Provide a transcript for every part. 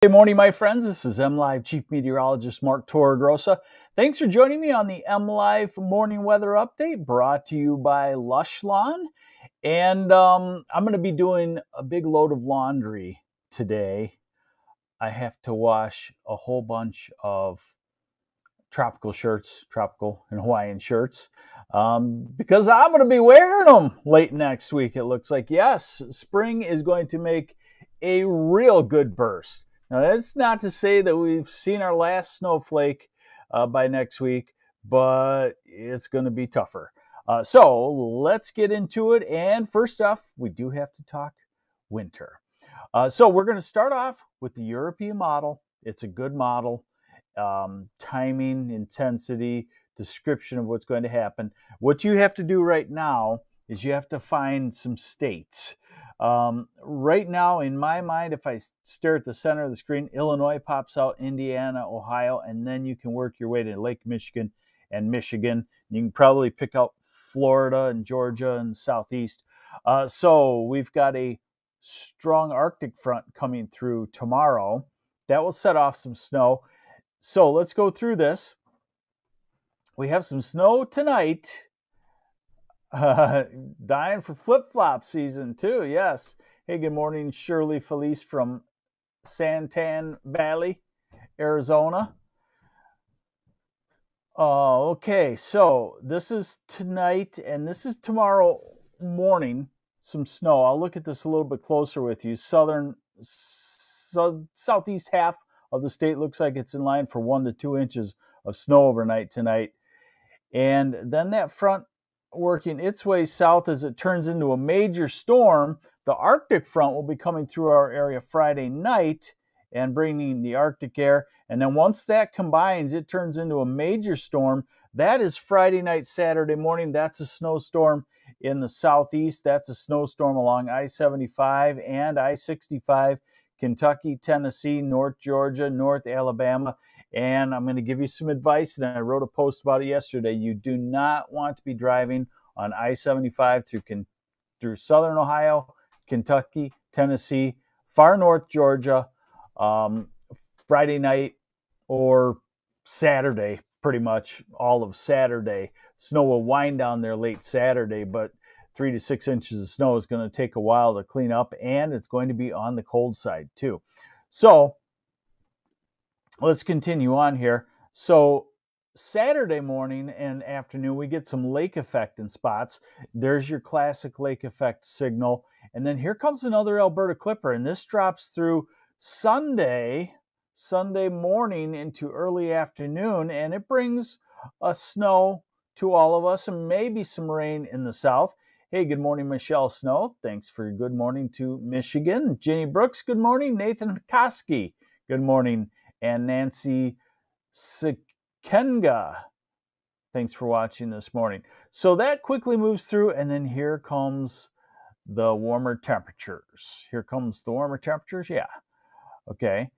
Good morning, my friends. This is MLive Chief Meteorologist Mark Torregrossa. Thanks for joining me on the MLive Morning Weather Update brought to you by Lush Lawn. And I'm going to be doing a big load of laundry today. I have to wash a whole bunch of tropical and Hawaiian shirts, because I'm going to be wearing them late next week. It looks like, yes, spring is going to make a real good burst. Now, that's not to say that we've seen our last snowflake by next week, but it's going to be tougher. So let's get into it. And first off, we do have to talk winter. So we're going to start off with the European model. It's a good model. Timing, intensity, description of what's going to happen. What you have to do right now is you have to find some states. Right now, in my mind, if I stare at the center of the screen, Illinois pops out, Indiana, Ohio, and then you can work your way to Lake Michigan and Michigan. You can probably pick out Florida and Georgia and Southeast. So we've got a strong Arctic front coming through tomorrow. That will set off some snow. So let's go through this. We have some snow tonight. Dying for flip-flop season too, yes. Hey, good morning, Shirley Felice from Santan Valley, Arizona. Okay, so this is tonight and this is tomorrow morning, some snow. I'll look at this a little bit closer with you. Southeast half of the state looks like it's in line for 1 to 2 inches of snow overnight tonight. And then that front working its way south as it turns into a major storm. The Arctic front will be coming through our area Friday night and bringing the Arctic air. And then once that combines, it turns into a major storm. That is Friday night, Saturday morning. That's a snowstorm in the southeast. That's a snowstorm along I-75 and I-65, Kentucky, Tennessee, North Georgia, North Alabama. And I'm going to give you some advice, and I wrote a post about it yesterday. You do not want to be driving on I-75 through southern Ohio, Kentucky, Tennessee, far north Georgia, Friday night or Saturday, pretty much all of Saturday. Snow will wind down there late Saturday, but 3 to 6 inches of snow is going to take a while to clean up, and it's going to be on the cold side too. So let's continue on here. So Saturday morning and afternoon, we get some lake effect in spots. There's your classic lake effect signal. And then here comes another Alberta clipper, and this drops through Sunday morning into early afternoon, and it brings a snow to all of us and maybe some rain in the south. Hey, good morning, Michelle Snow. Thanks for your good morning to Michigan. Jenny Brooks, good morning. Nathan Koski, good morning. And Nancy Sikenga, thanks for watching this morning. So that quickly moves through, and then here comes the warmer temperatures. Here comes the warmer temperatures, yeah. Okay,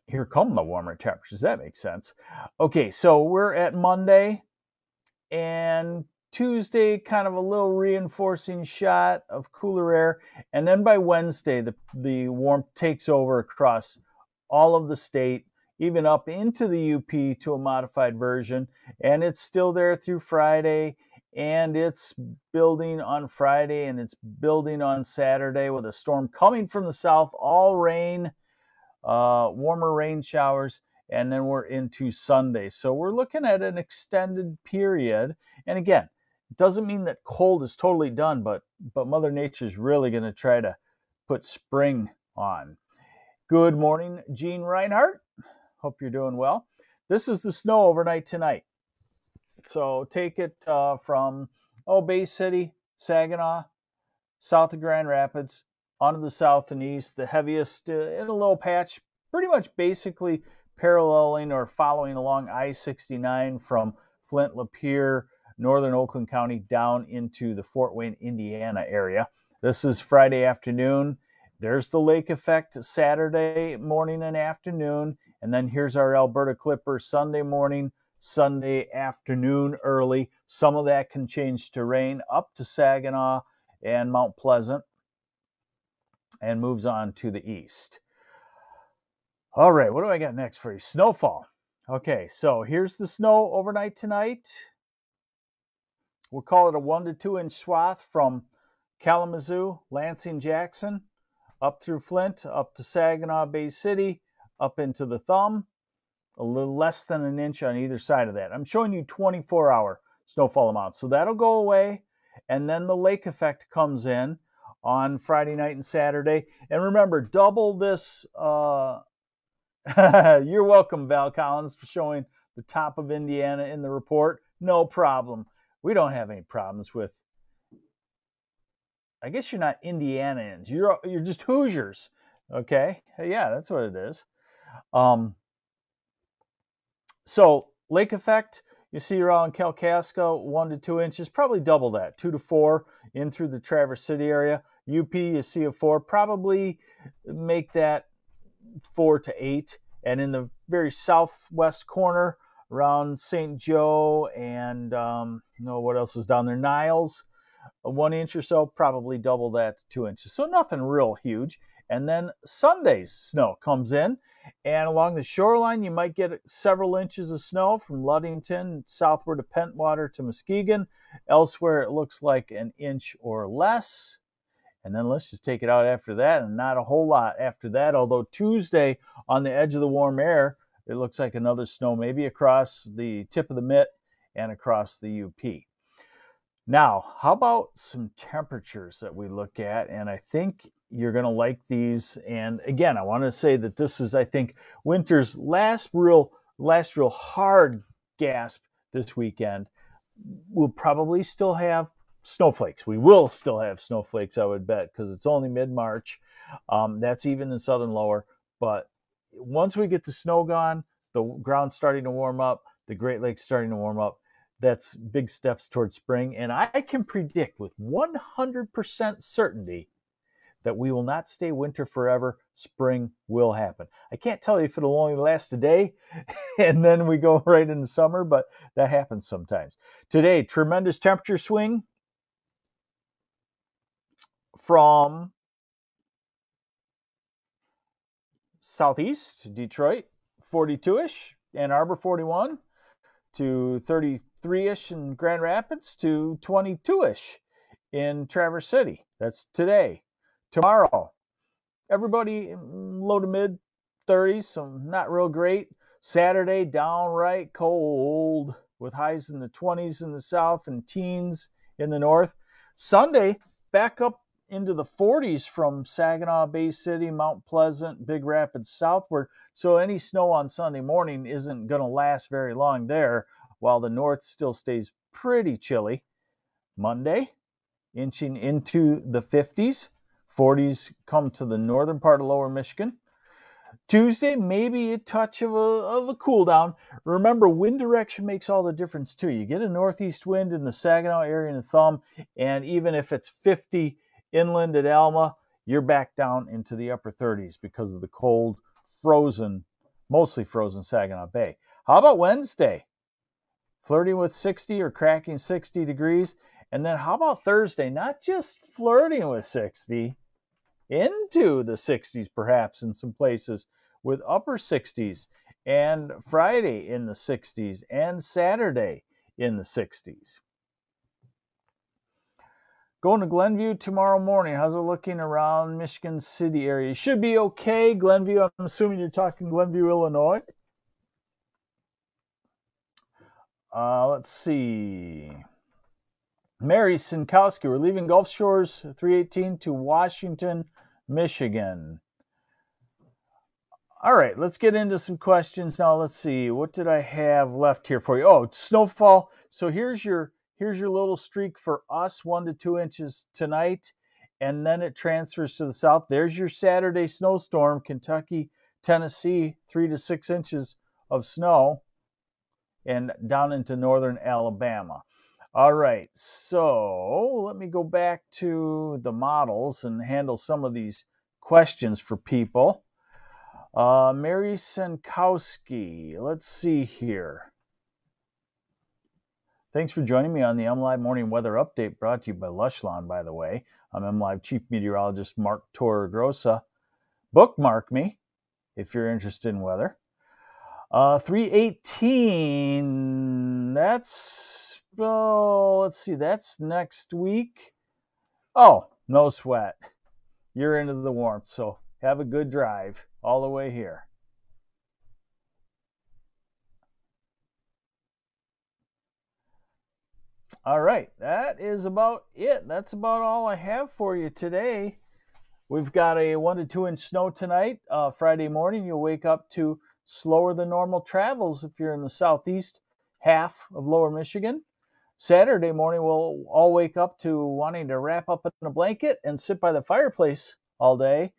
here come the warmer temperatures. That makes sense. Okay, so we're at Monday, and Tuesday, kind of a little reinforcing shot of cooler air. And then by Wednesday, the warmth takes over across all of the state, even up into the UP to a modified version. And it's still there through Friday. And it's building on Friday, and it's building on Saturday with a storm coming from the south, all rain, warmer rain showers. And then we're into Sunday. So we're looking at an extended period. And again, it doesn't mean that cold is totally done, but Mother Nature's really going to try to put spring on. Good morning, Gene Reinhardt. Hope you're doing well. This is the snow overnight tonight. So take it from Bay City, Saginaw, south of Grand Rapids, onto the south and east. The heaviest in a little patch, pretty much basically paralleling or following along I-69 from Flint, Lapeer, northern Oakland County down into the Fort Wayne, Indiana area. This is Friday afternoon. There's the lake effect Saturday morning and afternoon. And then here's our Alberta clipper Sunday morning, Sunday afternoon early. Some of that can change to rain up to Saginaw and Mount Pleasant and moves on to the east. All right, what do I got next for you? Snowfall. Okay, so here's the snow overnight tonight. We'll call it a 1 to 2 inch swath from Kalamazoo, Lansing, Jackson, up through Flint, up to Saginaw Bay City, up into the Thumb, a little less than an inch on either side of that. I'm showing you 24-hour snowfall amounts. So that'll go away, and then the lake effect comes in on Friday night and Saturday. And remember, double this. You're welcome, Val Collins, for showing the top of Indiana in the report. No problem. We don't have any problems with, I guess you're not Indianans. You're just Hoosiers. Okay? Yeah, that's what it is. So lake effect, you see around Kalkaska, 1 to 2 inches, probably double that, 2 to 4 in through the Traverse City area. UP, you see a 4, probably make that 4 to 8. And in the very southwest corner around St. Joe and what else is down there? Niles, 1 inch or so, probably double that to 2 inches. So nothing real huge. And then Sunday's snow comes in, and along the shoreline, you might get several inches of snow from Ludington southward to Pentwater to Muskegon. Elsewhere, it looks like an inch or less. And then let's just take it out after that, and not a whole lot after that. Although Tuesday, on the edge of the warm air, it looks like another snow, maybe across the tip of the mitt and across the UP. Now, how about some temperatures that we look at? And I think you're going to like these. And again, I want to say that this is, I think, winter's last real hard gasp this weekend. We'll probably still have snowflakes. We will still have snowflakes, I would bet, because it's only mid-March. That's even in southern lower. But once we get the snow gone, the ground's starting to warm up, the Great Lakes starting to warm up. That's big steps towards spring. And I can predict with 100% certainty that we will not stay winter forever. Spring will happen. I can't tell you if it'll only last a day and then we go right into summer, but that happens sometimes. Today, tremendous temperature swing from southeast, Detroit, 42-ish, Ann Arbor, 41, to 33-ish in Grand Rapids, to 22-ish in Traverse City. That's today. Tomorrow, everybody low to mid 30s, so not real great. Saturday, downright cold with highs in the 20s in the south and teens in the north. Sunday, back up into the 40s from Saginaw Bay City, Mount Pleasant, Big Rapids southward. So any snow on Sunday morning isn't going to last very long there, while the north still stays pretty chilly. Monday, inching into the 50s. 40s come to the northern part of lower Michigan. Tuesday, maybe a touch of a cool down. Remember, wind direction makes all the difference too. You get a northeast wind in the Saginaw area and the Thumb, and even if it's 50 inland at Alma, you're back down into the upper 30s because of the cold, frozen, mostly frozen Saginaw Bay. How about Wednesday? Flirting with 60 or cracking 60 degrees. And then how about Thursday? Not just flirting with 60, into the 60s perhaps in some places, with upper 60s, and Friday in the 60s, and Saturday in the 60s. Going to Glenview tomorrow morning. How's it looking around Michigan City area? Should be okay. Glenview, I'm assuming you're talking Glenview, Illinois. Let's see. Mary Sinkowski, we're leaving Gulf Shores 318 to Washington, Michigan. All right, let's get into some questions now. Let's see. What did I have left here for you? Oh, snowfall. So here's your little streak for us, 1 to 2 inches tonight, and then it transfers to the south. There's your Saturday snowstorm, Kentucky, Tennessee, 3 to 6 inches of snow, and down into northern Alabama. All right, so let me go back to the models and handle some of these questions for people. Mary Sinkowski, let's see here. Thanks for joining me on the MLive Morning Weather Update, brought to you by Lushlawn, by the way. I'm MLive Chief Meteorologist Mark Torregrossa. Bookmark me. if you're interested in weather. 318, that's, oh, let's see, that's next week. Oh, no sweat. You're into the warmth, so have a good drive all the way here. All right, that is about it. That's about all I have for you today. We've got a 1 to 2 inch snow tonight. Friday morning, you'll wake up to slower than normal travels if you're in the southeast half of lower Michigan. Saturday morning, we'll all wake up to wanting to wrap up in a blanket and sit by the fireplace all day.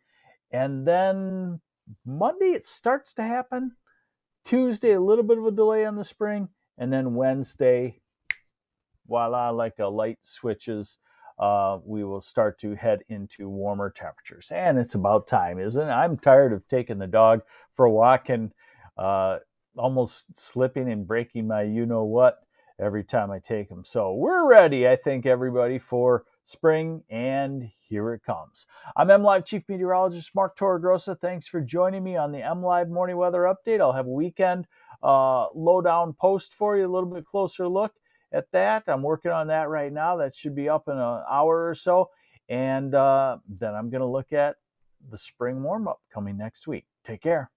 And then Monday, it starts to happen. Tuesday, a little bit of a delay on the spring. And then Wednesday, voila, like a light switches, we will start to head into warmer temperatures. And it's about time, isn't it? I'm tired of taking the dog for a walk and almost slipping and breaking my you-know-what every time I take him. So we're ready, I think, everybody, for spring, and here it comes. I'm MLive Chief Meteorologist Mark Torregrossa. Thanks for joining me on the MLive Morning Weather Update. I'll have a weekend lowdown post for you, a little bit closer look at that. I'm working on that right now. That should be up in an hour or so. And then I'm going to look at the spring warm-up coming next week. Take care.